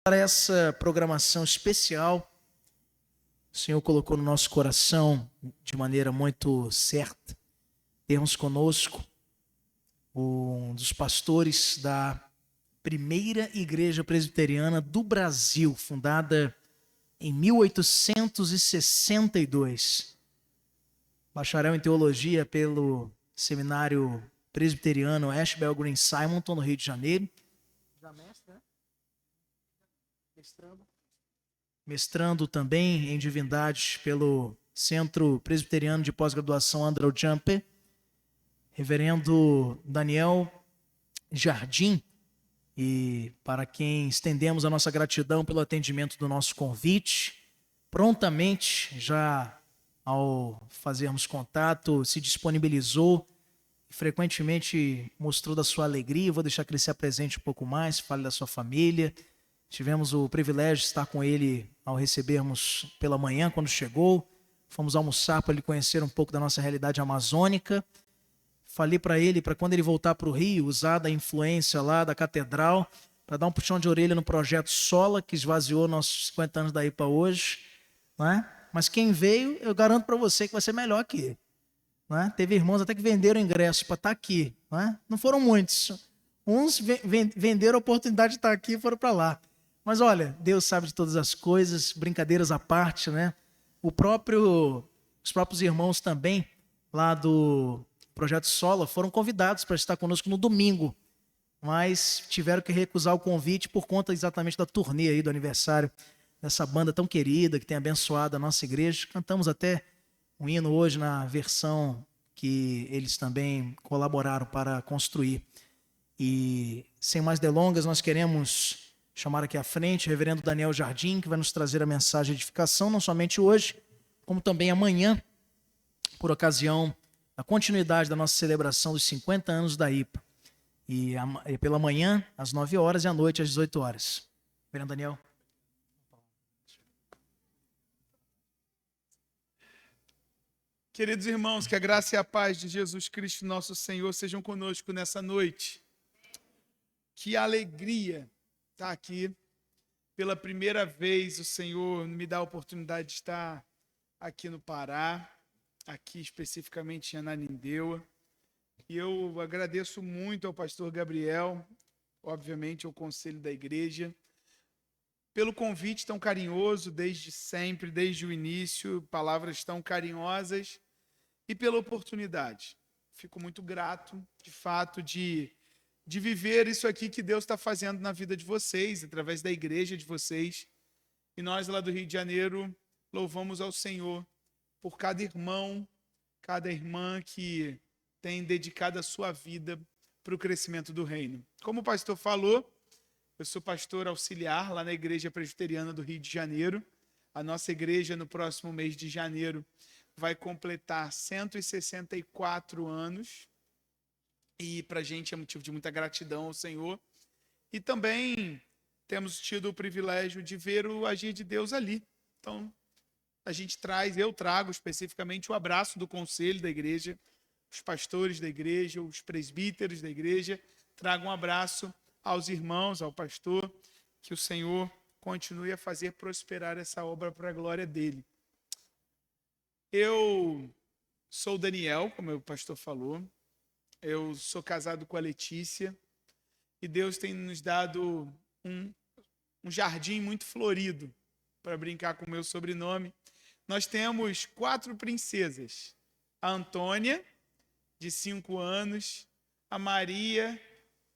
Para essa programação especial, o Senhor colocou no nosso coração, de maneira muito certa, termos conosco um dos pastores da primeira igreja presbiteriana do Brasil, fundada em 1862. Bacharel em teologia pelo seminário presbiteriano Ashbel Green Simonton, no Rio de Janeiro. Já mestre, né? Mestrando também em divindade pelo Centro Presbiteriano de Pós-Graduação Andrew Jumper. Reverendo Daniel Jardim, e para quem estendemos a nossa gratidão pelo atendimento do nosso convite, prontamente, já ao fazermos contato, se disponibilizou, frequentemente mostrou da sua alegria. Vou deixar que ele se apresente um pouco mais, fale da sua família. Tivemos o privilégio de estar com ele ao recebermos pela manhã, quando chegou. Fomos almoçar para ele conhecer um pouco da nossa realidade amazônica. Falei para ele, para quando ele voltar para o Rio, usar da influência lá da catedral, para dar um puxão de orelha no projeto Sola, que esvaziou nossos 50 anos daí para hoje. Né? Mas quem veio, eu garanto para você que vai ser melhor que ele. Né? Teve irmãos até que venderam ingressos para estar aqui. Né? Não foram muitos. Uns venderam a oportunidade de estar aqui e foram para lá. Mas olha, Deus sabe de todas as coisas, brincadeiras à parte, né? Os próprios irmãos também, lá do Projeto Sola, foram convidados para estar conosco no domingo, mas tiveram que recusar o convite por conta exatamente da turnê aí, do aniversário dessa banda tão querida, que tem abençoado a nossa igreja. Cantamos até um hino hoje na versão que eles também colaboraram para construir. E sem mais delongas, nós queremos chamar aqui à frente o reverendo Daniel Jardim, que vai nos trazer a mensagem de edificação, não somente hoje, como também amanhã, por ocasião da continuidade da nossa celebração dos 50 anos da IPA. E pela manhã, às 9 horas, e à noite, às 18 horas. Reverendo Daniel. Queridos irmãos, que a graça e a paz de Jesus Cristo, nosso Senhor, sejam conosco nessa noite. Que alegria estar aqui. Pela primeira vez, o Senhor me dá a oportunidade de estar aqui no Pará, aqui especificamente em Ananindeua. E eu agradeço muito ao pastor Gabriel, obviamente ao conselho da igreja, pelo convite tão carinhoso desde sempre, desde o início, palavras tão carinhosas, e pela oportunidade. Fico muito grato, de fato, de viver isso aqui que Deus está fazendo na vida de vocês, através da igreja de vocês. E nós, lá do Rio de Janeiro, louvamos ao Senhor por cada irmão, cada irmã que tem dedicado a sua vida para o crescimento do reino. Como o pastor falou, eu sou pastor auxiliar lá na Igreja Presbiteriana do Rio de Janeiro. A nossa igreja, no próximo mês de janeiro, vai completar 164 anos. E para a gente é motivo de muita gratidão ao Senhor. E também temos tido o privilégio de ver o agir de Deus ali. Então, eu trago especificamente o abraço do conselho da igreja, os pastores da igreja, os presbíteros da igreja. Trago um abraço aos irmãos, ao pastor, que o Senhor continue a fazer prosperar essa obra para a glória dele. Eu sou o Daniel, como o pastor falou. Eu sou casado com a Letícia e Deus tem nos dado um jardim muito florido, para brincar com o meu sobrenome. Nós temos 4 princesas: a Antônia, de 5 anos, a Maria,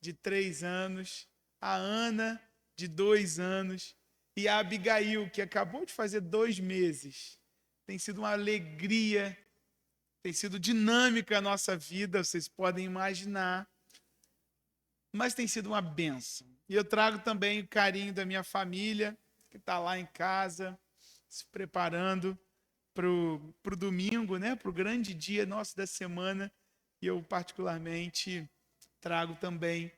de 3 anos, a Ana, de 2 anos, e a Abigail, que acabou de fazer 2 meses. Tem sido uma alegria, tem sido dinâmica a nossa vida, vocês podem imaginar, mas tem sido uma bênção. E eu trago também o carinho da minha família, que está lá em casa, se preparando para o domingo, né? Para o grande dia nosso da semana. E eu, particularmente, trago também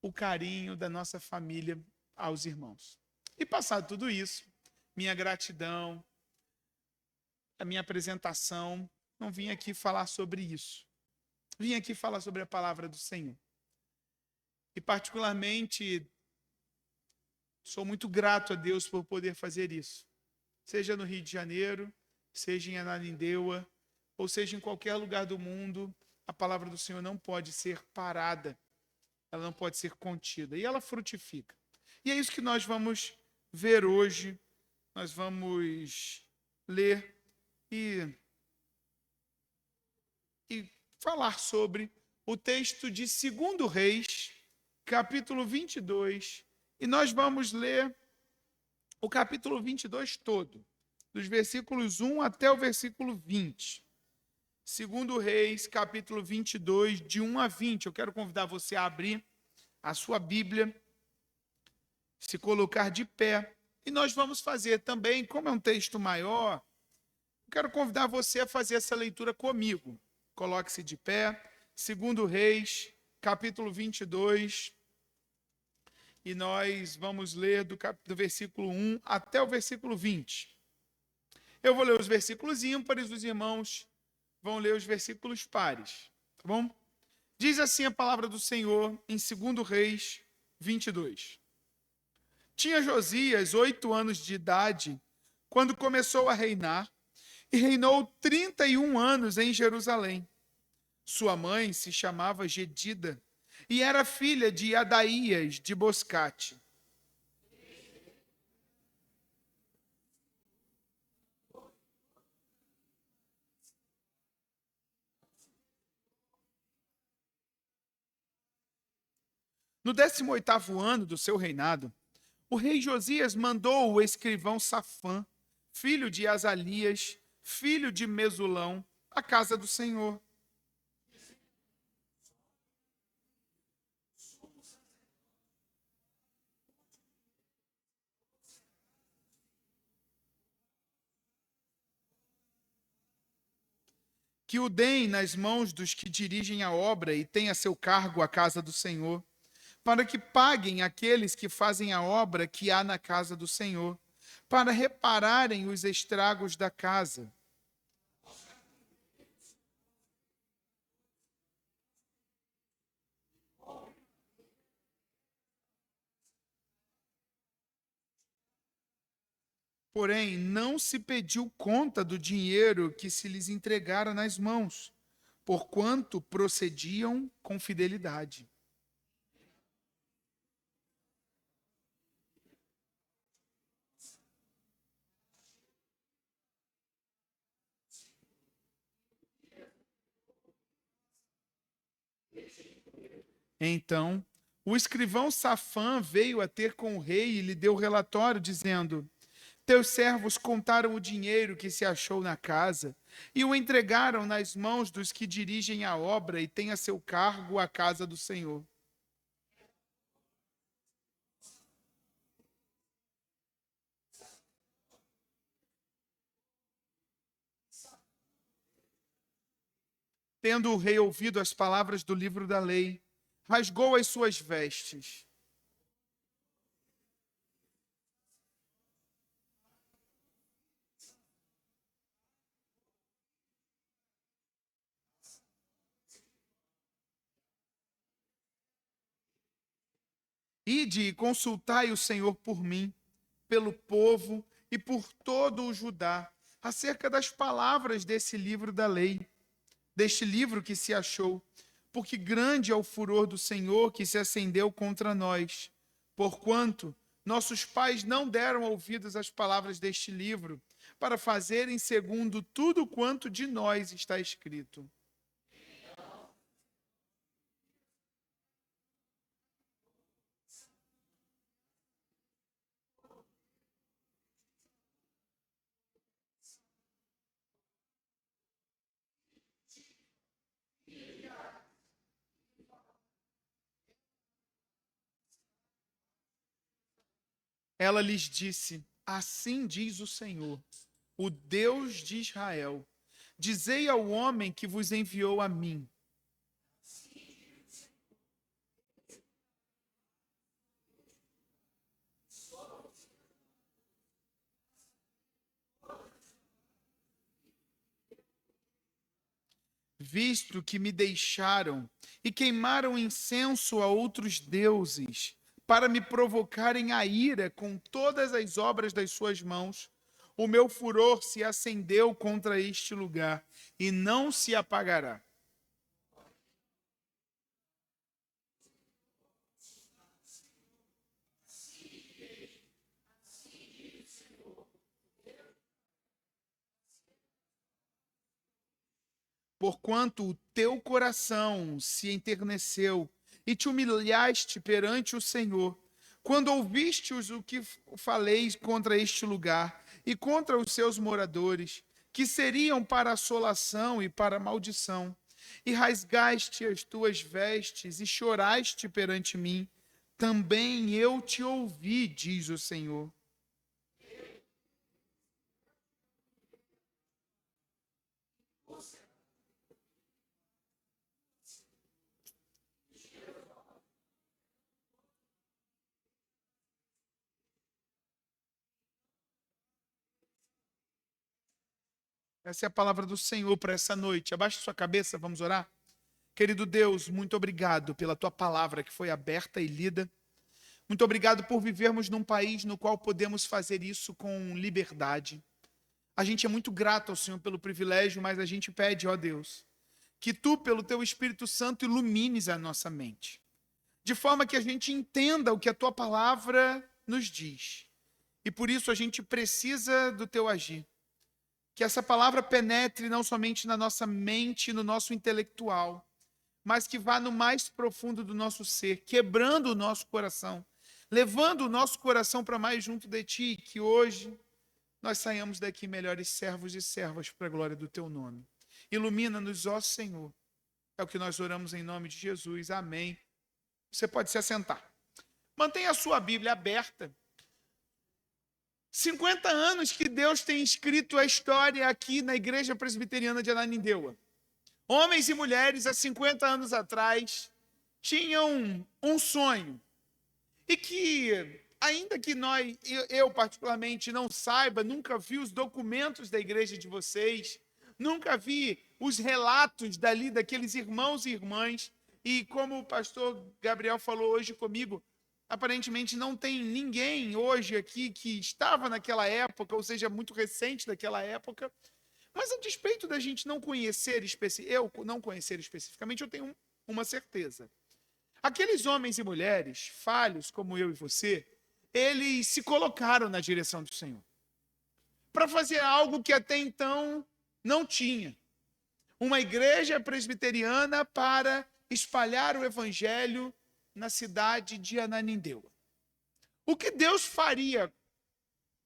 o carinho da nossa família aos irmãos. E passado tudo isso, minha gratidão, a minha apresentação, não vim aqui falar sobre isso. Vim aqui falar sobre a palavra do Senhor. E particularmente, Sou muito grato a Deus por poder fazer isso. Seja no Rio de Janeiro, seja em Ananindeua, ou seja em qualquer lugar do mundo, a palavra do Senhor não pode ser parada, ela não pode ser contida, e ela frutifica. E é isso que nós vamos ver hoje, nós vamos ler e falar sobre o texto de 2 Reis, capítulo 22, e nós vamos ler o capítulo 22 todo, dos versículos 1 até o versículo 20. 2 Reis, capítulo 22, de 1 a 20. Eu quero convidar você a abrir a sua Bíblia, se colocar de pé. E nós vamos fazer também, como é um texto maior, eu quero convidar você a fazer essa leitura comigo. Coloque-se de pé. 2 Reis, capítulo 22. E nós vamos ler do versículo 1 até o versículo 20. Eu vou ler os versículos ímpares, os irmãos vão ler os versículos pares, tá bom? Diz assim a palavra do Senhor em 2 Reis 22. Tinha Josias 8 anos de idade quando começou a reinar, e reinou 31 anos em Jerusalém. Sua mãe se chamava Gedida, e era filha de Adaías de Boscate. No 18º ano do seu reinado, o rei Josias mandou o escrivão Safã, filho de Azalias, filho de Mesulão, à casa do Senhor. Que o deem nas mãos dos que dirigem a obra e têm a seu cargo a casa do Senhor, para que paguem aqueles que fazem a obra que há na casa do Senhor, para repararem os estragos da casa. Porém, não se pediu conta do dinheiro que se lhes entregara nas mãos, porquanto procediam com fidelidade. Então, o escrivão Safã veio a ter com o rei e lhe deu relatório, dizendo: Teus servos contaram o dinheiro que se achou na casa e o entregaram nas mãos dos que dirigem a obra e têm a seu cargo a casa do Senhor. Tendo o rei ouvido as palavras do livro da lei, rasgou as suas vestes. Ide e consultai o Senhor por mim, pelo povo e por todo o Judá, acerca das palavras desse livro da lei, deste livro que se achou, porque grande é o furor do Senhor que se acendeu contra nós, porquanto nossos pais não deram ouvidos às palavras deste livro, para fazerem segundo tudo quanto de nós está escrito. Ela lhes disse: Assim diz o Senhor, o Deus de Israel: Dizei ao homem que vos enviou a mim. Visto que me deixaram e queimaram incenso a outros deuses, para me provocarem a ira com todas as obras das suas mãos. O meu furor se acendeu contra este lugar e não se apagará. Porquanto o teu coração se enterneceu e te humilhaste perante o Senhor, quando ouvistes o que falei contra este lugar e contra os seus moradores, que seriam para assolação e para maldição, e rasgaste as tuas vestes e choraste perante mim, também eu te ouvi, diz o Senhor. Essa é a palavra do Senhor para essa noite. Abaixe sua cabeça, vamos orar? Querido Deus, muito obrigado pela tua palavra que foi aberta e lida. Muito obrigado por vivermos num país no qual podemos fazer isso com liberdade. A gente é muito grato ao Senhor pelo privilégio, mas a gente pede, ó Deus, que tu, pelo teu Espírito Santo, ilumines a nossa mente, de forma que a gente entenda o que a tua palavra nos diz. E por isso a gente precisa do teu agir. Que essa palavra penetre não somente na nossa mente, no nosso intelectual, mas que vá no mais profundo do nosso ser, quebrando o nosso coração, levando o nosso coração para mais junto de ti, que hoje nós saiamos daqui melhores servos e servas para a glória do teu nome. Ilumina-nos, ó Senhor. É o que nós oramos em nome de Jesus. Amém. Você pode se assentar. Mantenha a sua Bíblia aberta. 50 anos que Deus tem escrito a história aqui na Igreja Presbiteriana de Ananindeua. Homens e mulheres, há 50 anos atrás, tinham um sonho. E que, ainda que eu particularmente não saiba, nunca vi os documentos da igreja de vocês, nunca vi os relatos dali daqueles irmãos e irmãs, e como o pastor Gabriel falou hoje comigo, aparentemente não tem ninguém hoje aqui que estava naquela época, ou seja, muito recente daquela época, mas a despeito da gente não conhecer, eu não conhecer especificamente, eu tenho uma certeza. Aqueles homens e mulheres, falhos como eu e você, eles se colocaram na direção do Senhor para fazer algo que até então não tinha. Uma igreja presbiteriana para espalhar o evangelho na cidade de Ananindeua. O que Deus faria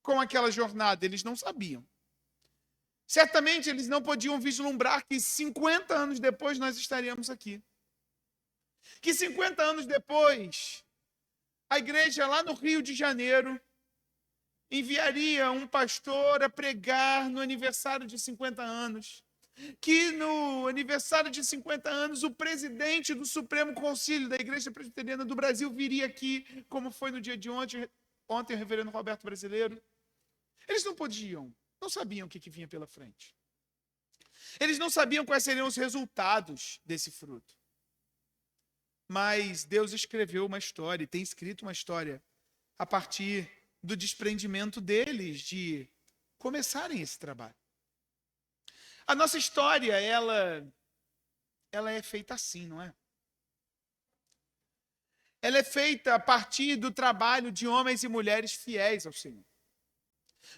com aquela jornada? Eles não sabiam. Certamente eles não podiam vislumbrar que 50 anos depois nós estaríamos aqui. Que 50 anos depois, a igreja lá no Rio de Janeiro enviaria um pastor a pregar no aniversário de 50 anos. Que no aniversário de 50 anos, o presidente do Supremo Concílio da Igreja Presbiteriana do Brasil viria aqui, como foi no dia de ontem o reverendo Roberto Brasileiro. Eles não podiam, não sabiam o que vinha pela frente. Eles não sabiam quais seriam os resultados desse fruto. Mas Deus escreveu uma história, tem escrito uma história, a partir do desprendimento deles de começarem esse trabalho. A nossa história, ela é feita assim, não é? Ela é feita a partir do trabalho de homens e mulheres fiéis ao Senhor.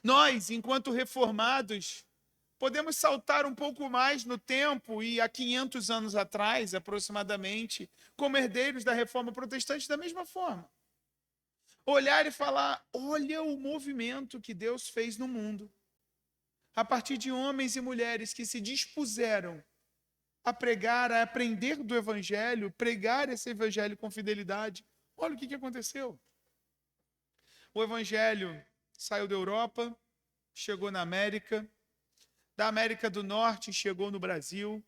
Nós, enquanto reformados, podemos saltar um pouco mais no tempo e há 500 anos atrás, aproximadamente, como herdeiros da Reforma Protestante, da mesma forma. Olhar e falar, olha o movimento que Deus fez no mundo. A partir de homens e mulheres que se dispuseram a pregar, a aprender do Evangelho, pregar esse Evangelho com fidelidade. Olha o que aconteceu. O Evangelho saiu da Europa, chegou na América, da América do Norte chegou no Brasil,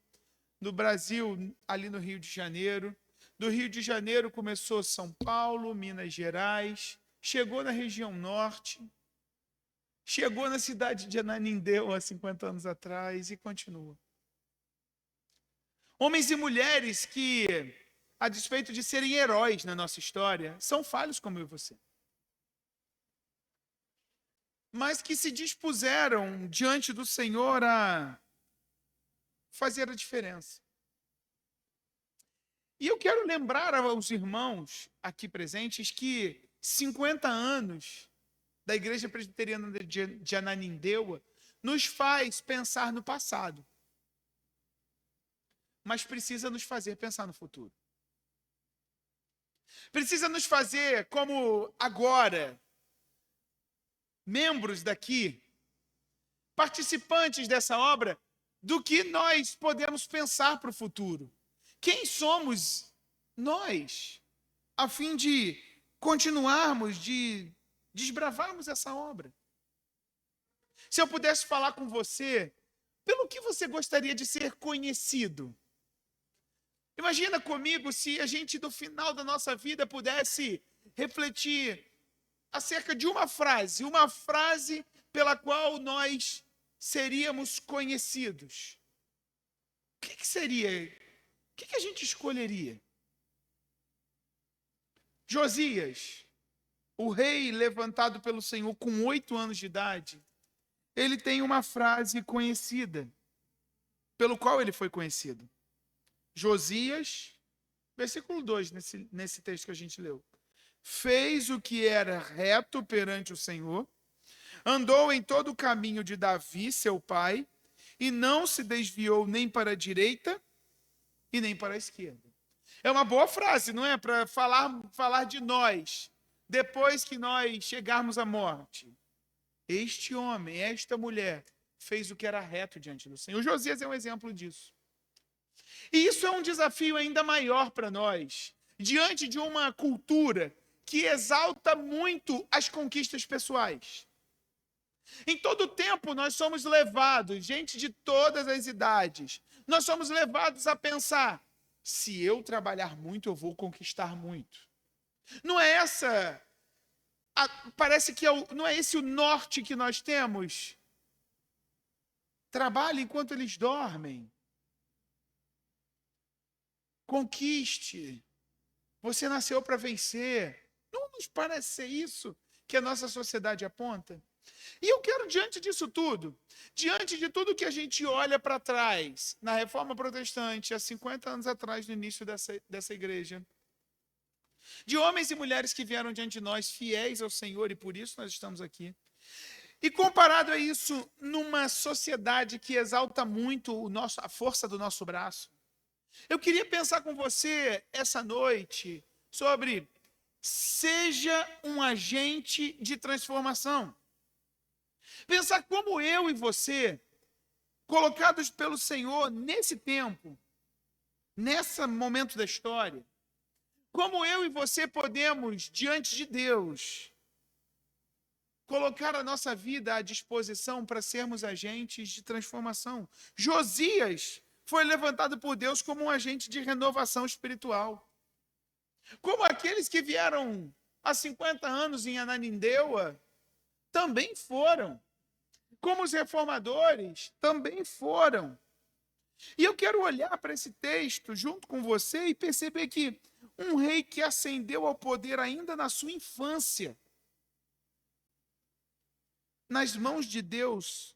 ali no Rio de Janeiro, do Rio de Janeiro começou São Paulo, Minas Gerais, chegou na região norte, chegou na cidade de Ananindeua há 50 anos atrás e continua. Homens e mulheres que a despeito de serem heróis na nossa história, são falhos como eu e você. Mas que se dispuseram diante do Senhor a fazer a diferença. E eu quero lembrar aos irmãos aqui presentes que 50 anos da Igreja Presbiteriana de Ananindeua nos faz pensar no passado, mas precisa nos fazer pensar no futuro. Precisa nos fazer, como agora, membros daqui, participantes dessa obra, do que nós podemos pensar para o futuro. Quem somos nós, a fim de continuarmos, de desbravarmos essa obra? Se eu pudesse falar com você, pelo que você gostaria de ser conhecido? Imagina comigo se a gente, no final da nossa vida, pudesse refletir acerca de uma frase pela qual nós seríamos conhecidos. O que seria? O que a gente escolheria? Josias, o rei levantado pelo Senhor com 8 anos de idade, ele tem uma frase conhecida, pelo qual ele foi conhecido. Josias, versículo 2, nesse texto que a gente leu. Fez o que era reto perante o Senhor, andou em todo o caminho de Davi, seu pai, e não se desviou nem para a direita e nem para a esquerda. É uma boa frase, não é? Para falar de nós, depois que nós chegarmos à morte. Este homem, esta mulher, fez o que era reto diante do Senhor. Josias é um exemplo disso. E isso é um desafio ainda maior para nós, diante de uma cultura que exalta muito as conquistas pessoais. Em todo tempo nós somos levados, gente de todas as idades, nós somos levados a pensar, se eu trabalhar muito, eu vou conquistar muito. Não é essa, parece que não é esse o norte que nós temos? Trabalhe enquanto eles dormem. Conquiste. Você nasceu para vencer. Não nos parece ser isso que a nossa sociedade aponta? E eu quero, diante disso tudo, diante de tudo que a gente olha para trás, na Reforma Protestante, há 50 anos atrás, no início dessa igreja, de homens e mulheres que vieram diante de nós, fiéis ao Senhor, e por isso nós estamos aqui. E comparado a isso, numa sociedade que exalta muito a força do nosso braço, eu queria pensar com você essa noite sobre seja um agente de transformação. Pensar como eu e você, colocados pelo Senhor nesse tempo, nesse momento da história, como eu e você podemos, diante de Deus, colocar a nossa vida à disposição para sermos agentes de transformação. Josias foi levantado por Deus como um agente de renovação espiritual. Como aqueles que vieram há 50 anos em Ananindeua também foram. Como os reformadores também foram. E eu quero olhar para esse texto junto com você e perceber que um rei que ascendeu ao poder ainda na sua infância, nas mãos de Deus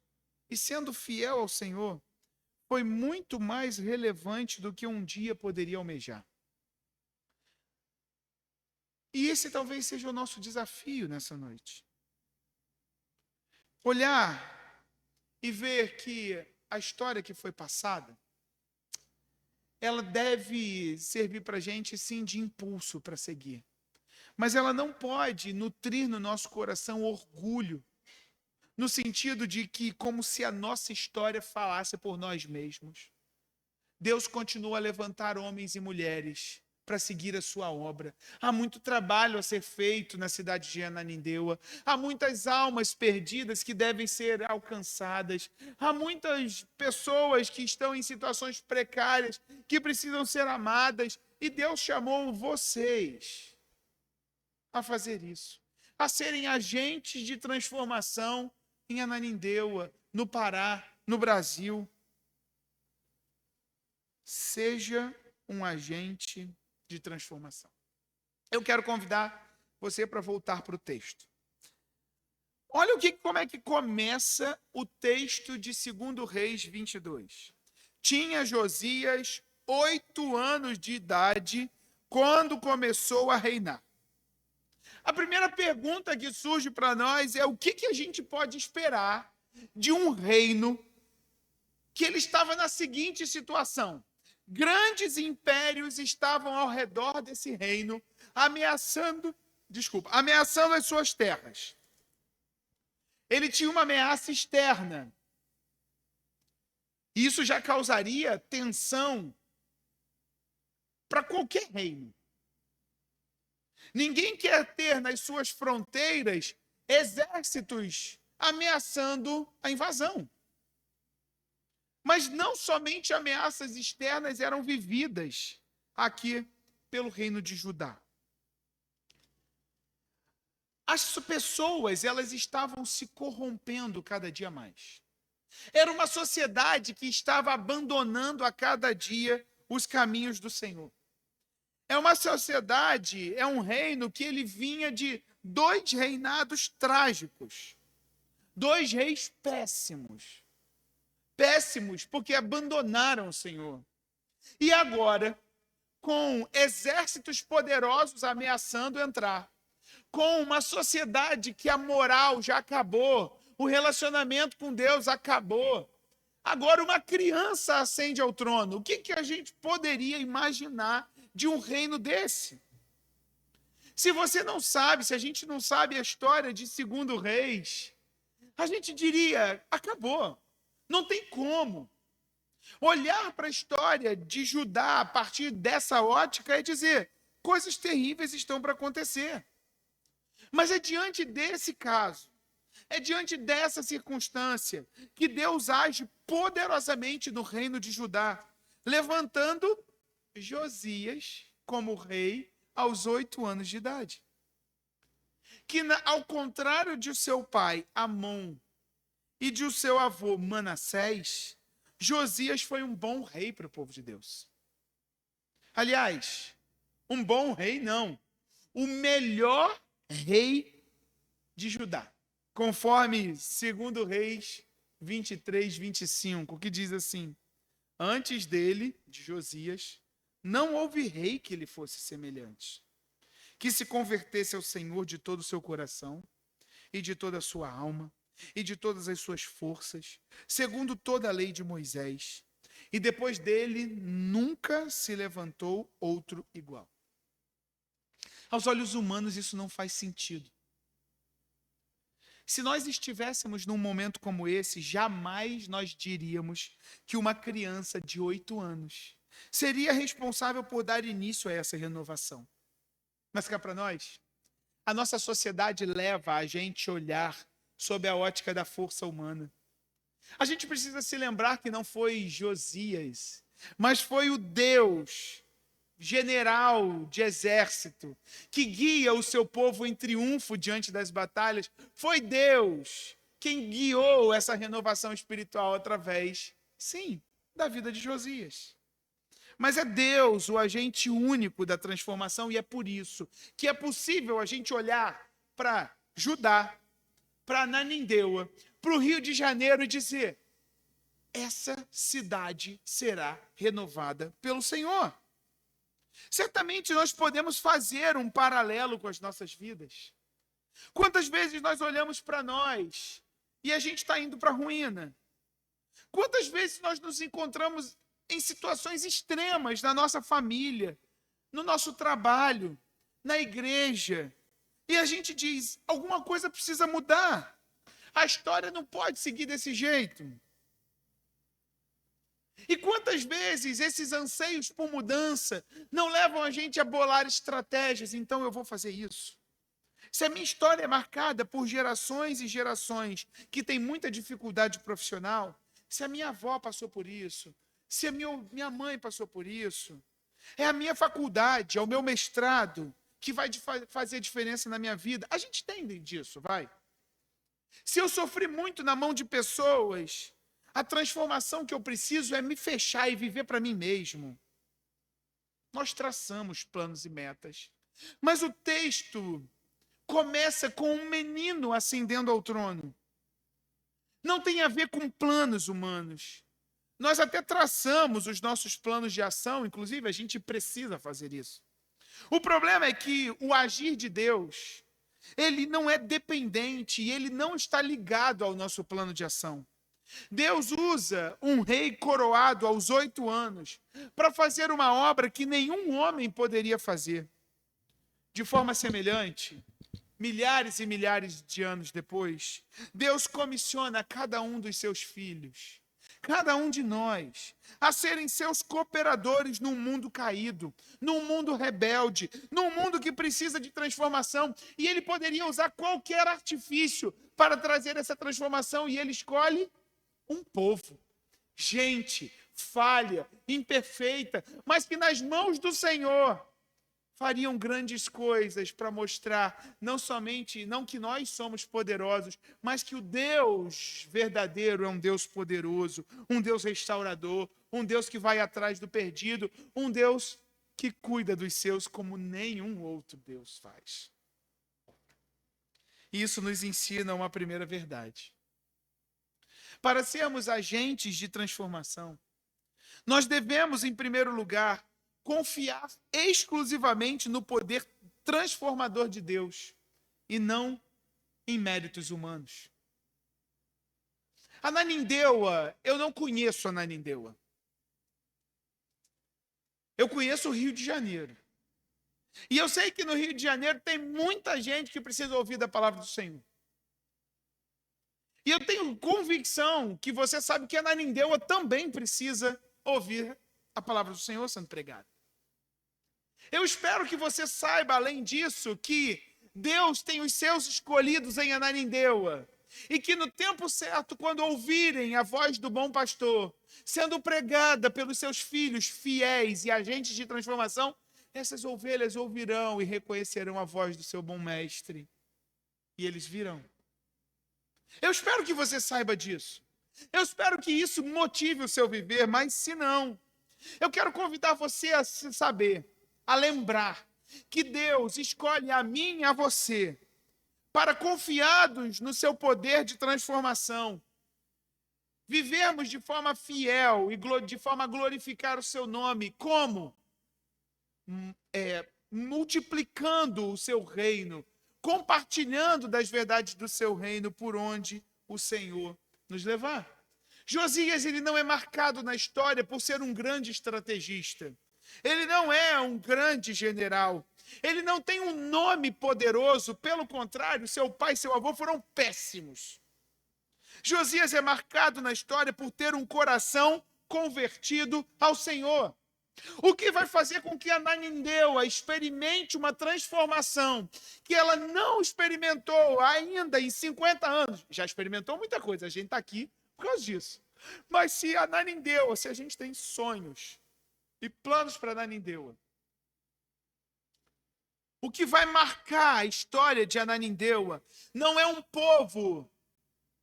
e sendo fiel ao Senhor, foi muito mais relevante do que um dia poderia almejar. E esse talvez seja o nosso desafio nessa noite. Olhar e ver que a história que foi passada, ela deve servir para a gente, sim, de impulso para seguir. Mas ela não pode nutrir no nosso coração orgulho, no sentido de que, como se a nossa história falasse por nós mesmos. Deus continua a levantar homens e mulheres para seguir a sua obra. Há muito trabalho a ser feito na cidade de Ananindeua. Há muitas almas perdidas que devem ser alcançadas. Há muitas pessoas que estão em situações precárias, que precisam ser amadas. E Deus chamou vocês a fazer isso, a serem agentes de transformação em Ananindeua, no Pará, no Brasil. Seja um agente de transformação. Eu quero convidar você para voltar para o texto. Olha como é que começa o texto de 2 Reis 22. Tinha Josias 8 anos de idade quando começou a reinar. A primeira pergunta que surge para nós é o que a gente pode esperar de um reino que ele estava na seguinte situação. Grandes impérios estavam ao redor desse reino, ameaçando as suas terras. Ele tinha uma ameaça externa. Isso já causaria tensão para qualquer reino. Ninguém quer ter nas suas fronteiras exércitos ameaçando a invasão. Mas não somente ameaças externas eram vividas aqui pelo reino de Judá. As pessoas, elas estavam se corrompendo cada dia mais. Era uma sociedade que estava abandonando a cada dia os caminhos do Senhor. É uma sociedade, é um reino que ele vinha de 2 reinados trágicos. 2 reis péssimos. Péssimos porque abandonaram o Senhor. E agora, com exércitos poderosos ameaçando entrar, com uma sociedade que a moral já acabou, o relacionamento com Deus acabou, agora uma criança ascende ao trono. O que a gente poderia imaginar de um reino desse? Se você não sabe, se a gente não sabe a história de 2 Reis, a gente diria, acabou. Não tem como. Olhar para a história de Judá a partir dessa ótica é dizer, coisas terríveis estão para acontecer. Mas é diante desse caso, é diante dessa circunstância, que Deus age poderosamente no reino de Judá, levantando Josias como rei aos 8 anos de idade. Que, ao contrário de seu pai, Amon, e de seu avô, Manassés, Josias foi um bom rei para o povo de Deus. Aliás, um bom rei não, o melhor rei de Judá. Conforme 2 Reis 23, 25, que diz assim, antes dele, de Josias, não houve rei que lhe fosse semelhante, que se convertesse ao Senhor de todo o seu coração e de toda a sua alma e de todas as suas forças, segundo toda a lei de Moisés. E depois dele nunca se levantou outro igual. Aos olhos humanos isso não faz sentido. Se nós estivéssemos num momento como esse, jamais nós diríamos que uma criança de 8 anos seria responsável por dar início a essa renovação. Mas cá para nós, a nossa sociedade leva a gente a olhar sob a ótica da força humana. A gente precisa se lembrar que não foi Josias, mas foi o Deus, general de exército, que guia o seu povo em triunfo diante das batalhas. Foi Deus quem guiou essa renovação espiritual através, sim, da vida de Josias. Mas é Deus o agente único da transformação, e é por isso que é possível a gente olhar para Judá, para Ananindeua, para o Rio de Janeiro e dizer, essa cidade será renovada pelo Senhor. Certamente nós podemos fazer um paralelo com as nossas vidas. Quantas vezes nós olhamos para nós e a gente está indo para a ruína? Quantas vezes nós nos encontramos em situações extremas na nossa família, no nosso trabalho, na igreja, e a gente diz, alguma coisa precisa mudar. A história não pode seguir desse jeito. E quantas vezes esses anseios por mudança não levam a gente a bolar estratégias, então eu vou fazer isso. Se a minha história é marcada por gerações e gerações que têm muita dificuldade profissional, se a minha avó passou por isso, se a minha mãe passou por isso, é a minha faculdade, é o meu mestrado que vai fazer diferença na minha vida. A gente entende disso, vai. Se eu sofri muito na mão de pessoas, a transformação que eu preciso é me fechar e viver para mim mesmo. Nós traçamos planos e metas. Mas o texto começa com um menino ascendendo ao trono. Não tem a ver com planos humanos. Nós até traçamos os nossos planos de ação, inclusive a gente precisa fazer isso. O problema é que o agir de Deus, ele não é dependente e ele não está ligado ao nosso plano de ação. Deus usa um rei coroado aos 8 anos para fazer uma obra que nenhum homem poderia fazer. De forma semelhante, milhares e milhares de anos depois, Deus comissiona cada um dos seus filhos, cada um de nós, a serem seus cooperadores num mundo caído, num mundo rebelde, num mundo que precisa de transformação. E ele poderia usar qualquer artifício para trazer essa transformação, e ele escolhe um povo, gente falha, imperfeita, mas que nas mãos do Senhor fariam grandes coisas para mostrar não que nós somos poderosos, mas que o Deus verdadeiro é um Deus poderoso, um Deus restaurador, um Deus que vai atrás do perdido, um Deus que cuida dos seus como nenhum outro Deus faz. E isso nos ensina uma primeira verdade. Para sermos agentes de transformação, nós devemos, em primeiro lugar, confiar exclusivamente no poder transformador de Deus e não em méritos humanos. Ananindeua, eu não conheço Ananindeua. Eu conheço o Rio de Janeiro. E eu sei que no Rio de Janeiro tem muita gente que precisa ouvir da palavra do Senhor. E eu tenho convicção que você sabe que Ananindeua também precisa ouvir a palavra do Senhor sendo pregada. Eu espero que você saiba, além disso, que Deus tem os seus escolhidos em Ananindeua. E que no tempo certo, quando ouvirem a voz do bom pastor, sendo pregada pelos seus filhos fiéis e agentes de transformação, essas ovelhas ouvirão e reconhecerão a voz do seu bom mestre. E eles virão. Eu espero que você saiba disso. Eu espero que isso motive o seu viver, mas se não, eu quero convidar você a saber, a lembrar que Deus escolhe a mim e a você para, confiados no seu poder de transformação, vivermos de forma fiel e de forma a glorificar o seu nome. Como? Multiplicando o seu reino, compartilhando das verdades do seu reino por onde o Senhor nos levar. Josias, ele não é marcado na história por ser um grande estrategista. Ele não é um grande general. Ele não tem um nome poderoso. Pelo contrário, seu pai e seu avô foram péssimos. Josias é marcado na história por ter um coração convertido ao Senhor. O que vai fazer com que Ananindeua experimente uma transformação que ela não experimentou ainda em 50 anos. Já experimentou muita coisa, a gente está aqui por causa disso. Mas se Ananindeua, se a gente tem sonhos e planos para Ananindeua, o que vai marcar a história de Ananindeua não é um povo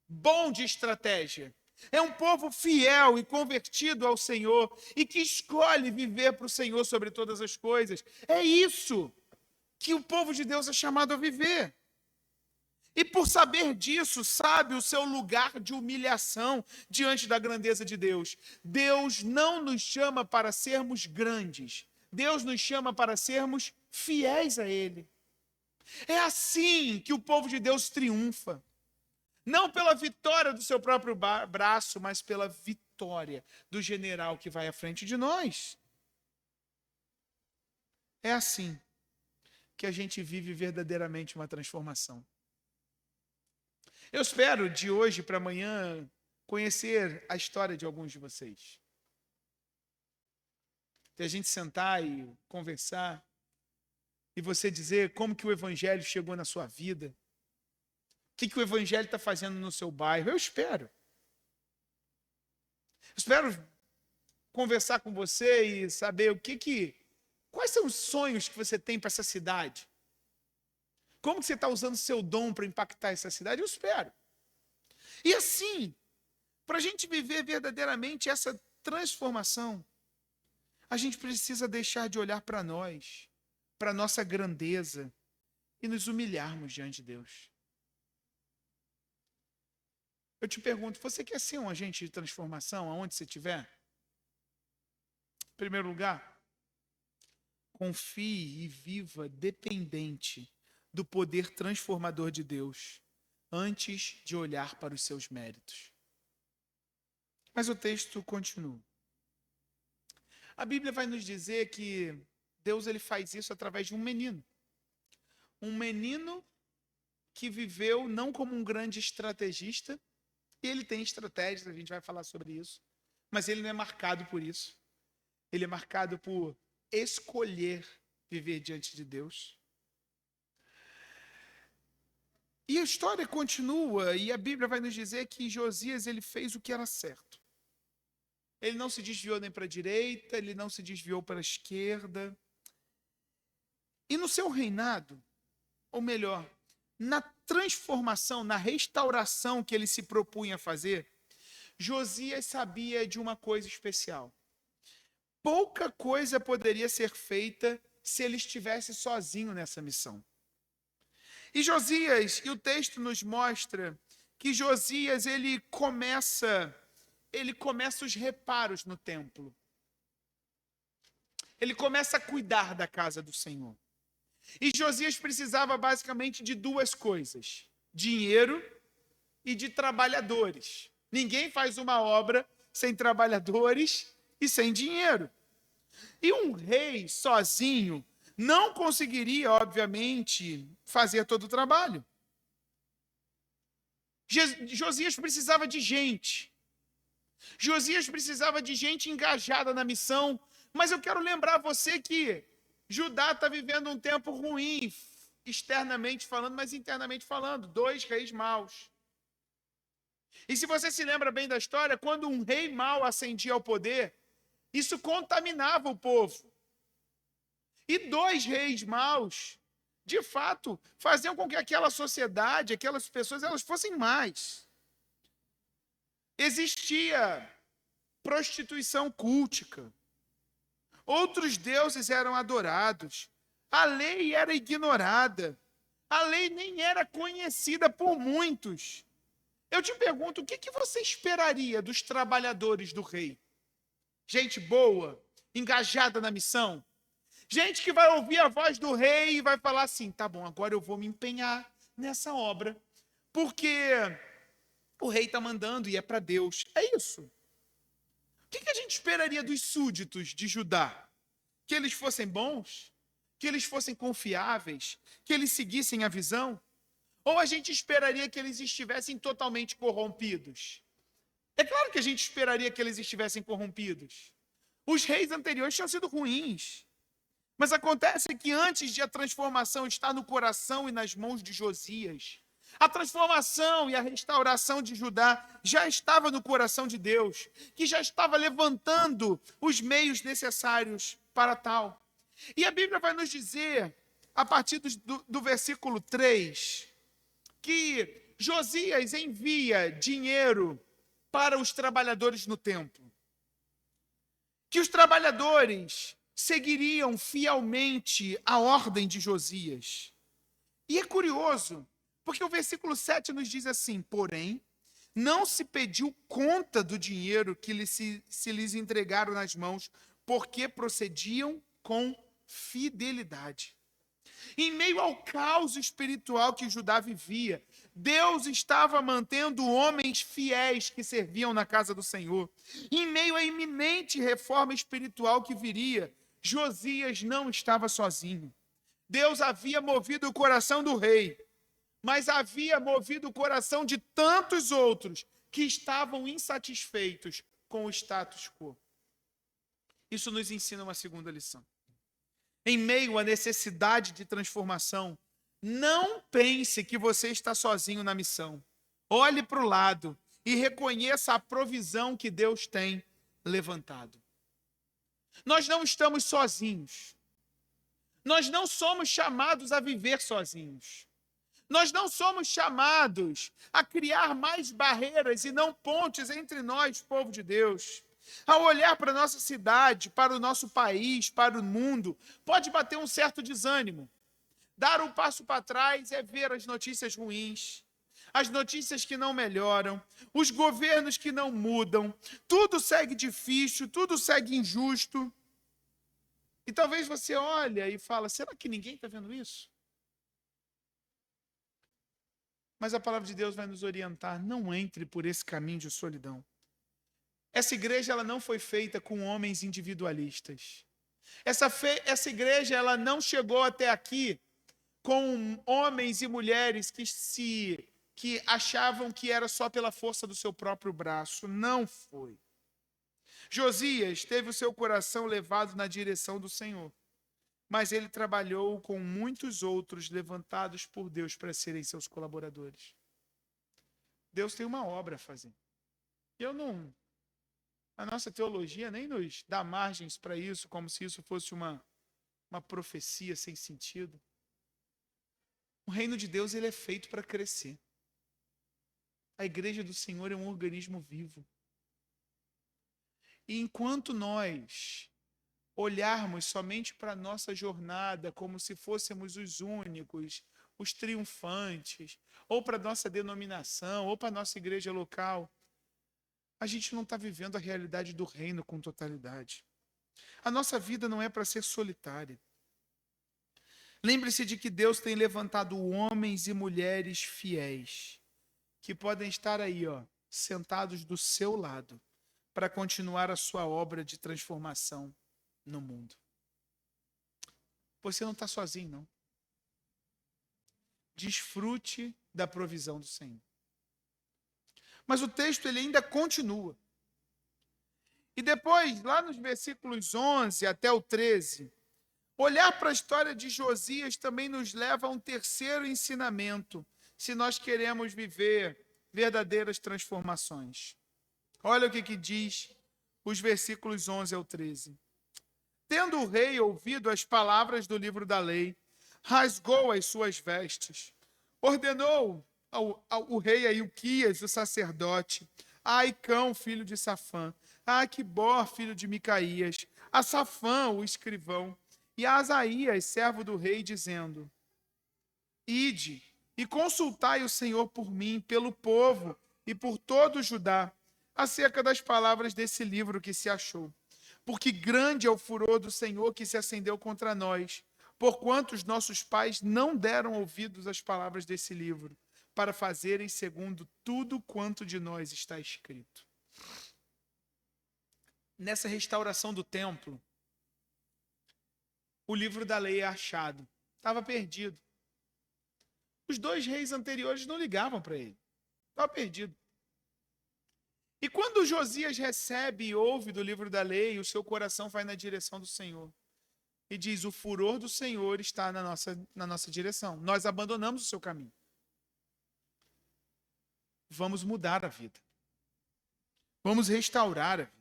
bom de estratégia. É um povo fiel e convertido ao Senhor e que escolhe viver para o Senhor sobre todas as coisas. É isso que o povo de Deus é chamado a viver. E por saber disso, sabe o seu lugar de humilhação diante da grandeza de Deus. Deus não nos chama para sermos grandes. Deus nos chama para sermos fiéis a Ele. É assim que o povo de Deus triunfa. Não pela vitória do seu próprio braço, mas pela vitória do general que vai à frente de nós. É assim que a gente vive verdadeiramente uma transformação. Eu espero, de hoje para amanhã, conhecer a história de alguns de vocês. De a gente sentar e conversar, e você dizer como que o Evangelho chegou na sua vida. O que o Evangelho está fazendo no seu bairro? Eu espero. Espero conversar com você e saber quais são os sonhos que você tem para essa cidade. Como que você está usando o seu dom para impactar essa cidade? Eu espero. E assim, para a gente viver verdadeiramente essa transformação, a gente precisa deixar de olhar para nós, para nossa grandeza e nos humilharmos diante de Deus. Eu te pergunto, você quer ser um agente de transformação aonde você estiver? Em primeiro lugar, confie e viva dependente do poder transformador de Deus, antes de olhar para os seus méritos. Mas o texto continua. A Bíblia vai nos dizer que Deus ele faz isso através de um menino. Um menino que viveu não como um grande estrategista, e ele tem estratégias, a gente vai falar sobre isso, mas ele não é marcado por isso. Ele é marcado por escolher viver diante de Deus. E a história continua, e a Bíblia vai nos dizer que Josias ele fez o que era certo. Ele não se desviou nem para a direita, ele não se desviou para a esquerda. E no seu reinado, ou melhor, na transformação, na restauração que ele se propunha a fazer, Josias sabia de uma coisa especial. Pouca coisa poderia ser feita se ele estivesse sozinho nessa missão. E Josias, e o texto nos mostra que Josias ele começa os reparos no templo. Ele começa a cuidar da casa do Senhor. E Josias precisava basicamente de duas coisas: dinheiro e de trabalhadores. Ninguém faz uma obra sem trabalhadores e sem dinheiro. E um rei sozinho não conseguiria, obviamente, fazer todo o trabalho. Josias precisava de gente. Josias precisava de gente engajada na missão. Mas eu quero lembrar você que Judá está vivendo um tempo ruim, externamente falando, mas internamente falando. 2 reis maus. E se você se lembra bem da história, quando um rei mau ascendia ao poder, isso contaminava o povo. E 2 reis maus, de fato, faziam com que aquela sociedade, aquelas pessoas, elas fossem más. Existia prostituição cultica. Outros deuses eram adorados. A lei era ignorada. A lei nem era conhecida por muitos. Eu te pergunto, o que você esperaria dos trabalhadores do rei? Gente boa, engajada na missão. Gente que vai ouvir a voz do rei e vai falar assim, tá bom, agora eu vou me empenhar nessa obra, porque o rei está mandando e é para Deus. É isso. O que a gente esperaria dos súditos de Judá? Que eles fossem bons? Que eles fossem confiáveis? Que eles seguissem a visão? Ou a gente esperaria que eles estivessem totalmente corrompidos? É claro que a gente esperaria que eles estivessem corrompidos. Os reis anteriores tinham sido ruins. Mas acontece que antes de a transformação estar no coração e nas mãos de Josias, a transformação e a restauração de Judá já estava no coração de Deus, que já estava levantando os meios necessários para tal. E a Bíblia vai nos dizer, a partir do versículo 3, que Josias envia dinheiro para os trabalhadores no templo. Que os trabalhadores seguiriam fielmente a ordem de Josias. E é curioso, porque o versículo 7 nos diz assim, porém, não se pediu conta do dinheiro que se lhes entregaram nas mãos, porque procediam com fidelidade. Em meio ao caos espiritual que Judá vivia, Deus estava mantendo homens fiéis que serviam na casa do Senhor. Em meio à iminente reforma espiritual que viria, Josias não estava sozinho. Deus havia movido o coração do rei, mas havia movido o coração de tantos outros que estavam insatisfeitos com o status quo. Isso nos ensina uma segunda lição. Em meio à necessidade de transformação, não pense que você está sozinho na missão. Olhe para o lado e reconheça a provisão que Deus tem levantado. Nós não estamos sozinhos. Nós não somos chamados a viver sozinhos. Nós não somos chamados a criar mais barreiras e não pontes entre nós, povo de Deus. Ao olhar para a nossa cidade, para o nosso país, para o mundo, pode bater um certo desânimo. Dar um passo para trás é ver as notícias ruins, as notícias que não melhoram, os governos que não mudam, tudo segue difícil, tudo segue injusto. E talvez você olhe e fala, será que ninguém está vendo isso? Mas a palavra de Deus vai nos orientar, não entre por esse caminho de solidão. Essa igreja ela não foi feita com homens individualistas. Essa igreja ela não chegou até aqui com homens e mulheres que achavam que era só pela força do seu próprio braço. Não foi. Josias teve o seu coração levado na direção do Senhor, mas ele trabalhou com muitos outros levantados por Deus para serem seus colaboradores. Deus tem uma obra a fazer. A nossa teologia nem nos dá margens para isso, como se isso fosse uma profecia sem sentido. O reino de Deus ele é feito para crescer. A igreja do Senhor é um organismo vivo. E enquanto nós olharmos somente para a nossa jornada como se fôssemos os únicos, os triunfantes, ou para a nossa denominação, ou para a nossa igreja local, a gente não está vivendo a realidade do reino com totalidade. A nossa vida não é para ser solitária. Lembre-se de que Deus tem levantado homens e mulheres fiéis, que podem estar aí, sentados do seu lado, para continuar a sua obra de transformação no mundo. Você não está sozinho, não. Desfrute da provisão do Senhor. Mas o texto ele ainda continua. E depois, lá nos versículos 11 até o 13, olhar para a história de Josias também nos leva a um terceiro ensinamento, se nós queremos viver verdadeiras transformações. Olha o que diz os versículos 11 ao 13. Tendo o rei ouvido as palavras do livro da lei, rasgou as suas vestes, ordenou ao rei a Ilquias, o sacerdote, a Aicão, filho de Safã, a Aquibor, filho de Micaías, a Safã, o escrivão, e a Asaías, servo do rei, dizendo: Ide e consultai o Senhor por mim, pelo povo e por todo o Judá, acerca das palavras desse livro que se achou. Porque grande é o furor do Senhor que se acendeu contra nós, porquanto os nossos pais não deram ouvidos às palavras desse livro, para fazerem segundo tudo quanto de nós está escrito. Nessa restauração do templo, o livro da lei é achado. Estava perdido. Os dois reis anteriores não ligavam para ele. Estava perdido. E quando Josias recebe e ouve do livro da lei, o seu coração vai na direção do Senhor. E diz, o furor do Senhor está na nossa direção. Nós abandonamos o seu caminho. Vamos mudar a vida. Vamos restaurar a vida.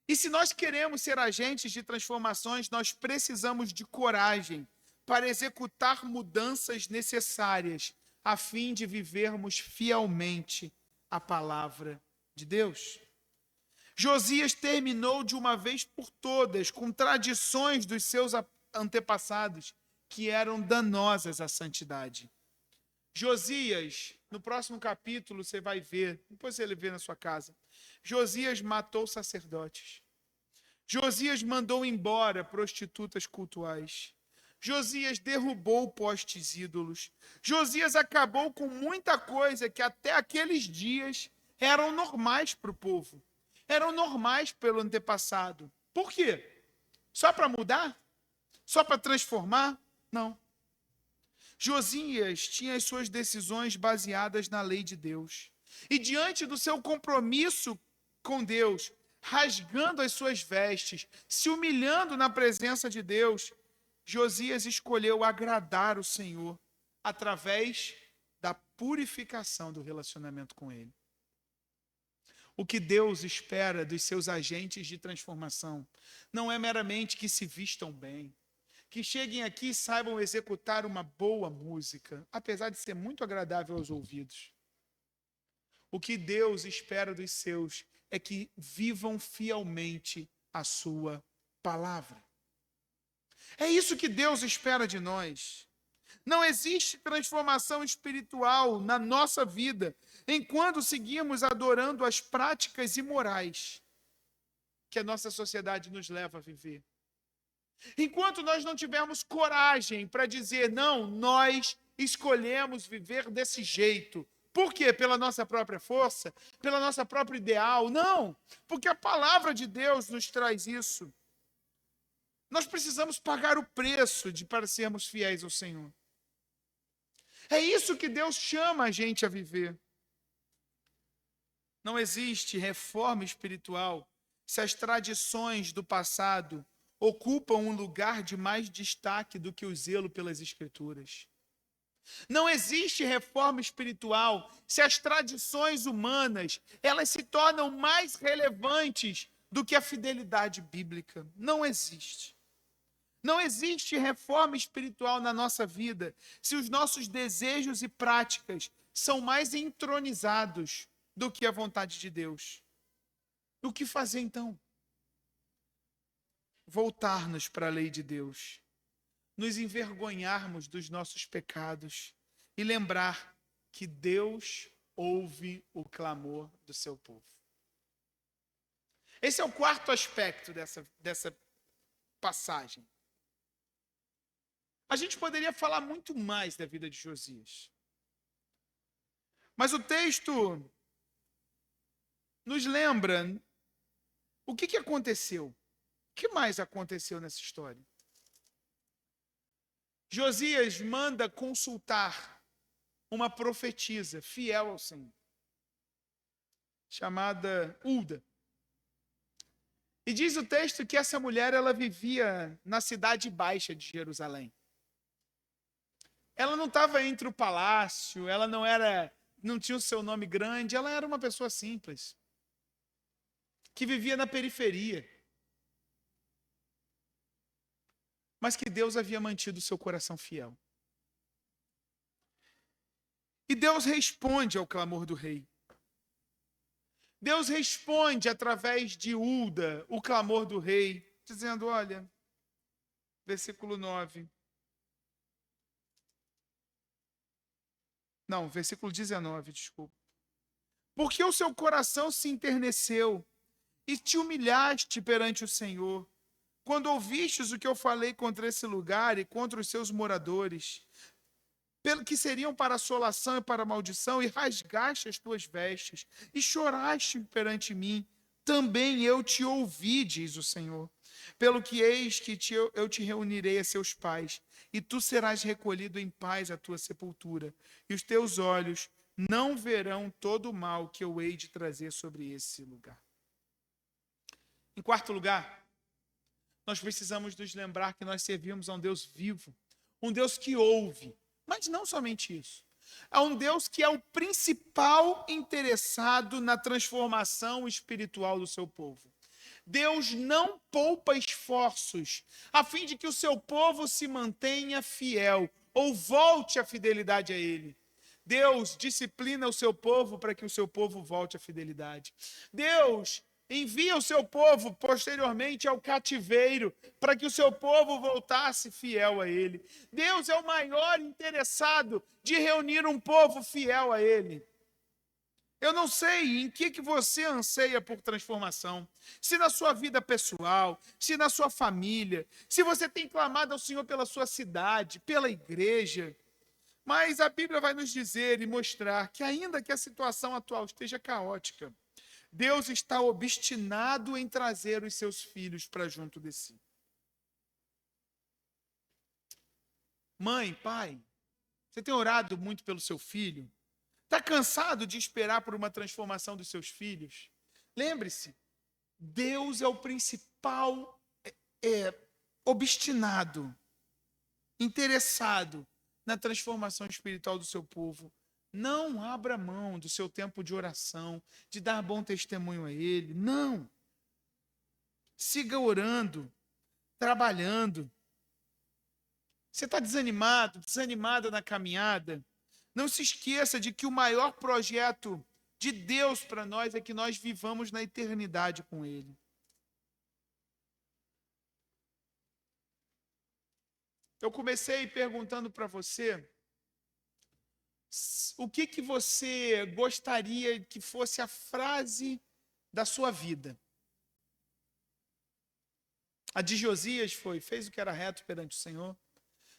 E se nós queremos ser agentes de transformações, nós precisamos de coragem para executar mudanças necessárias a fim de vivermos fielmente a palavra de Deus. Josias terminou de uma vez por todas com tradições dos seus antepassados que eram danosas à santidade. Josias, no próximo capítulo você vai ver, depois você vê na sua casa, Josias matou sacerdotes. Josias mandou embora prostitutas cultuais. Josias derrubou postes ídolos. Josias acabou com muita coisa que até aqueles dias eram normais para o povo. Eram normais pelo antepassado. Por quê? Só para mudar? Só para transformar? Não. Josias tinha as suas decisões baseadas na lei de Deus. E diante do seu compromisso com Deus, rasgando as suas vestes, se humilhando na presença de Deus, Josias escolheu agradar o Senhor através da purificação do relacionamento com Ele. O que Deus espera dos seus agentes de transformação não é meramente que se vistam bem, que cheguem aqui e saibam executar uma boa música, apesar de ser muito agradável aos ouvidos. O que Deus espera dos seus é que vivam fielmente a sua palavra. É isso que Deus espera de nós. Não existe transformação espiritual na nossa vida enquanto seguimos adorando as práticas imorais que a nossa sociedade nos leva a viver. Enquanto nós não tivermos coragem para dizer, não, nós escolhemos viver desse jeito. Por quê? Pela nossa própria força? Pela nossa própria ideal? Não, porque a palavra de Deus nos traz isso. Nós precisamos pagar o preço para sermos fiéis ao Senhor. É isso que Deus chama a gente a viver. Não existe reforma espiritual se as tradições do passado ocupam um lugar de mais destaque do que o zelo pelas Escrituras. Não existe reforma espiritual se as tradições humanas elas se tornam mais relevantes do que a fidelidade bíblica. Não existe. Não existe reforma espiritual na nossa vida se os nossos desejos e práticas são mais entronizados do que a vontade de Deus. O que fazer então? Voltar-nos para a lei de Deus, nos envergonharmos dos nossos pecados e lembrar que Deus ouve o clamor do seu povo. Esse é o quarto aspecto dessa passagem. A gente poderia falar muito mais da vida de Josias. Mas o texto nos lembra o que aconteceu. O que mais aconteceu nessa história? Josias manda consultar uma profetisa fiel ao Senhor, chamada Hulda. E diz o texto que essa mulher ela vivia na cidade baixa de Jerusalém. Ela não estava entre o palácio, ela não tinha o seu nome grande, ela era uma pessoa simples, que vivia na periferia. Mas que Deus havia mantido o seu coração fiel. E Deus responde ao clamor do rei. Deus responde através de Hulda o clamor do rei, dizendo, olha, versículo 9. Não, versículo 19, desculpa. Porque o seu coração se enterneceu e te humilhaste perante o Senhor, quando ouvistes o que eu falei contra esse lugar e contra os seus moradores, pelo que seriam para assolação e para maldição, e rasgaste as tuas vestes, e choraste perante mim, também eu te ouvi, diz o Senhor. Pelo que eis que eu te reunirei a seus pais, e tu serás recolhido em paz à tua sepultura, e os teus olhos não verão todo o mal que eu hei de trazer sobre esse lugar. Em quarto lugar, nós precisamos nos lembrar que nós servimos a um Deus vivo, um Deus que ouve, mas não somente isso. É um Deus que é o principal interessado na transformação espiritual do seu povo. Deus não poupa esforços a fim de que o seu povo se mantenha fiel ou volte à fidelidade a Ele. Deus disciplina o seu povo para que o seu povo volte à fidelidade. Deus envia o seu povo posteriormente ao cativeiro para que o seu povo voltasse fiel a Ele. Deus é o maior interessado de reunir um povo fiel a Ele. Eu não sei em que você anseia por transformação. Se na sua vida pessoal, se na sua família, se você tem clamado ao Senhor pela sua cidade, pela igreja. Mas a Bíblia vai nos dizer e mostrar que ainda que a situação atual esteja caótica, Deus está obstinado em trazer os seus filhos para junto de si. Mãe, pai, você tem orado muito pelo seu filho? Está cansado de esperar por uma transformação dos seus filhos? Lembre-se, Deus é o principal obstinado, interessado na transformação espiritual do seu povo. Não abra mão do seu tempo de oração, de dar bom testemunho a Ele. Não. Siga orando, trabalhando. Você está desanimado, desanimada na caminhada? Não se esqueça de que o maior projeto de Deus para nós é que nós vivamos na eternidade com Ele. Eu comecei perguntando para você o que você gostaria que fosse a frase da sua vida. A de Josias foi: fez o que era reto perante o Senhor,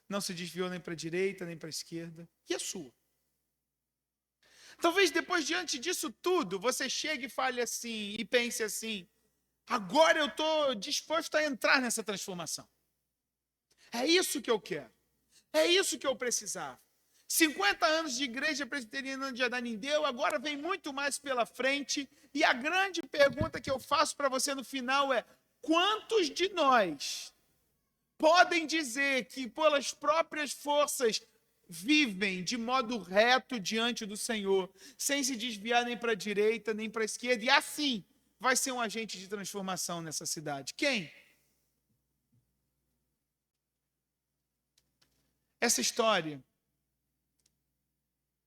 não se desviou nem para a direita, nem para a esquerda. E a sua? Talvez depois, diante disso tudo, você chegue e fale assim, e pense assim: agora eu estou disposto a entrar nessa transformação. É isso que eu quero. É isso que eu precisava. 50 anos de igreja presbiteriana de Ananindeu, agora vem muito mais pela frente. E a grande pergunta que eu faço para você no final é: quantos de nós podem dizer que pelas próprias forças vivem de modo reto diante do Senhor, sem se desviar nem para a direita, nem para a esquerda, e assim vai ser um agente de transformação nessa cidade? Quem? Essa história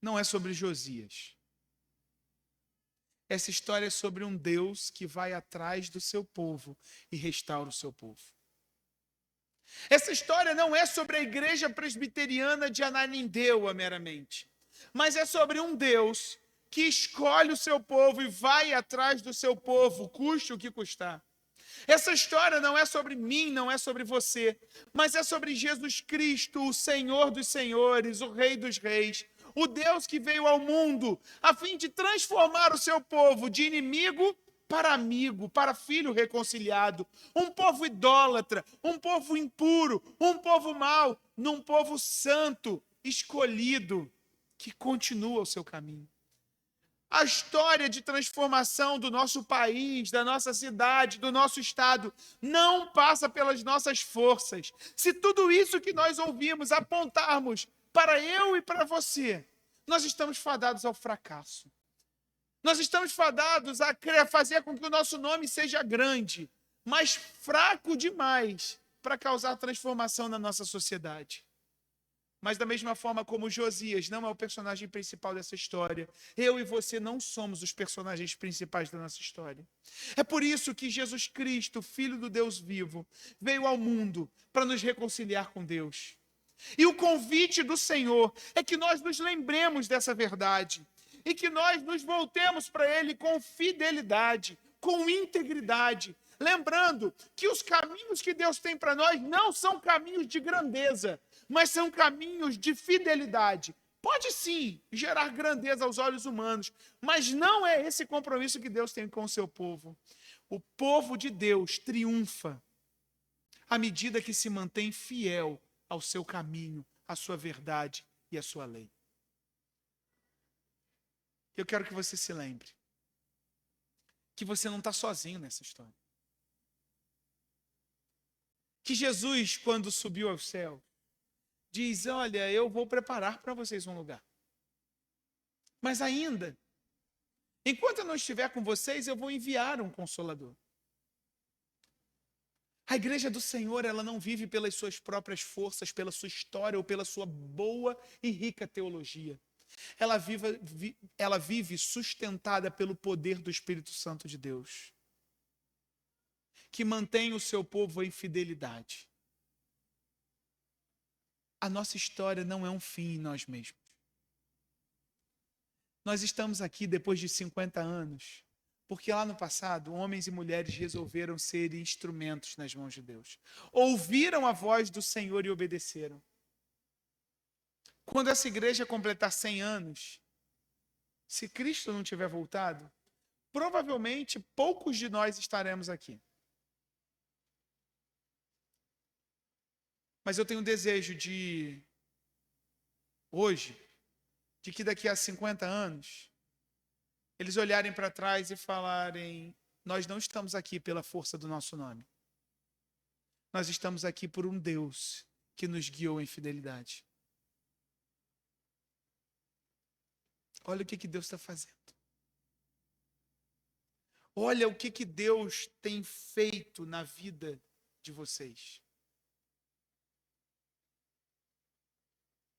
não é sobre Josias. Essa história é sobre um Deus que vai atrás do seu povo e restaura o seu povo. Essa história não é sobre a igreja presbiteriana de Ananindeua meramente, mas é sobre um Deus que escolhe o seu povo e vai atrás do seu povo, custe o que custar. Essa história não é sobre mim, não é sobre você, mas é sobre Jesus Cristo, o Senhor dos senhores, o Rei dos reis, o Deus que veio ao mundo a fim de transformar o seu povo de inimigo para amigo, para filho reconciliado, um povo idólatra, um povo impuro, um povo mau, num povo santo, escolhido, que continua o seu caminho. A história de transformação do nosso país, da nossa cidade, do nosso estado, não passa pelas nossas forças. Se tudo isso que nós ouvimos apontarmos para eu e para você, nós estamos fadados ao fracasso. Nós estamos fadados a fazer com que o nosso nome seja grande, mas fraco demais para causar transformação na nossa sociedade. Mas da mesma forma como Josias não é o personagem principal dessa história, eu e você não somos os personagens principais da nossa história. É por isso que Jesus Cristo, Filho do Deus vivo, veio ao mundo para nos reconciliar com Deus. E o convite do Senhor é que nós nos lembremos dessa verdade e que nós nos voltemos para Ele com fidelidade, com integridade, lembrando que os caminhos que Deus tem para nós não são caminhos de grandeza, mas são caminhos de fidelidade. Pode sim gerar grandeza aos olhos humanos, mas não é esse compromisso que Deus tem com o seu povo. O povo de Deus triunfa à medida que se mantém fiel ao seu caminho, à sua verdade e à sua lei. Eu quero que você se lembre que você não está sozinho nessa história. Que Jesus, quando subiu ao céu, diz: olha, eu vou preparar para vocês um lugar. Mas ainda, enquanto eu não estiver com vocês, eu vou enviar um Consolador. A igreja do Senhor, ela não vive pelas suas próprias forças, pela sua história ou pela sua boa e rica teologia. Ela vive sustentada pelo poder do Espírito Santo de Deus, que mantém o seu povo em fidelidade. A nossa história não é um fim em nós mesmos. Nós estamos aqui depois de 50 anos, porque lá no passado, homens e mulheres resolveram ser instrumentos nas mãos de Deus. Ouviram a voz do Senhor e obedeceram. Quando essa igreja completar 100 anos, se Cristo não tiver voltado, provavelmente poucos de nós estaremos aqui. Mas eu tenho um desejo de, hoje, de que daqui a 50 anos, eles olharem para trás e falarem: nós não estamos aqui pela força do nosso nome. Nós estamos aqui por um Deus que nos guiou em fidelidade. Olha o que Deus está fazendo. Olha o que Deus tem feito na vida de vocês.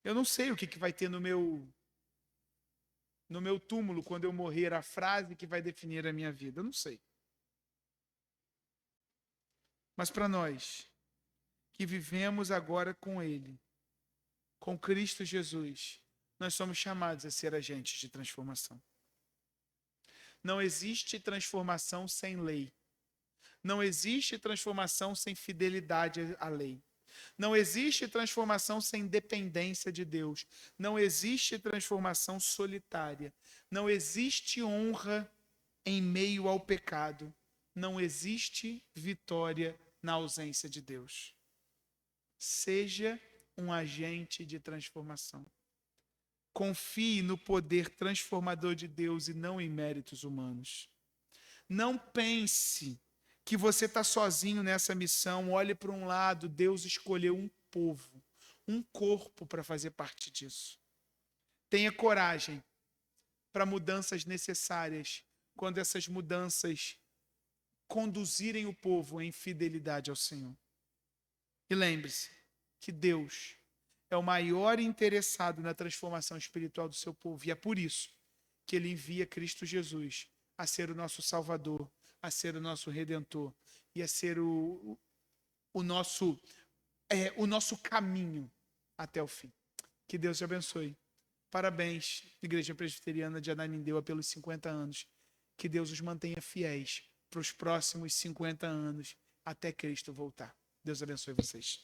Eu não sei o que vai ter no meu no meu túmulo, quando eu morrer, a frase que vai definir a minha vida? Eu não sei. Mas para nós, que vivemos agora com Ele, com Cristo Jesus, nós somos chamados a ser agentes de transformação. Não existe transformação sem lei. Não existe transformação sem fidelidade à lei. Não existe transformação sem dependência de Deus. Não existe transformação solitária. Não existe honra em meio ao pecado. Não existe vitória na ausência de Deus. Seja um agente de transformação. Confie no poder transformador de Deus e não em méritos humanos. Não pense que você está sozinho nessa missão. Olhe para um lado, Deus escolheu um povo, um corpo para fazer parte disso. Tenha coragem para mudanças necessárias, quando essas mudanças conduzirem o povo em fidelidade ao Senhor. E lembre-se que Deus é o maior interessado na transformação espiritual do seu povo. E é por isso que Ele envia Cristo Jesus a ser o nosso Salvador, a ser o nosso Redentor e a ser o nosso caminho até o fim. Que Deus te abençoe. Parabéns, Igreja Presbiteriana de Ananindeua, pelos 50 anos. Que Deus os mantenha fiéis para os próximos 50 anos, até Cristo voltar. Deus abençoe vocês.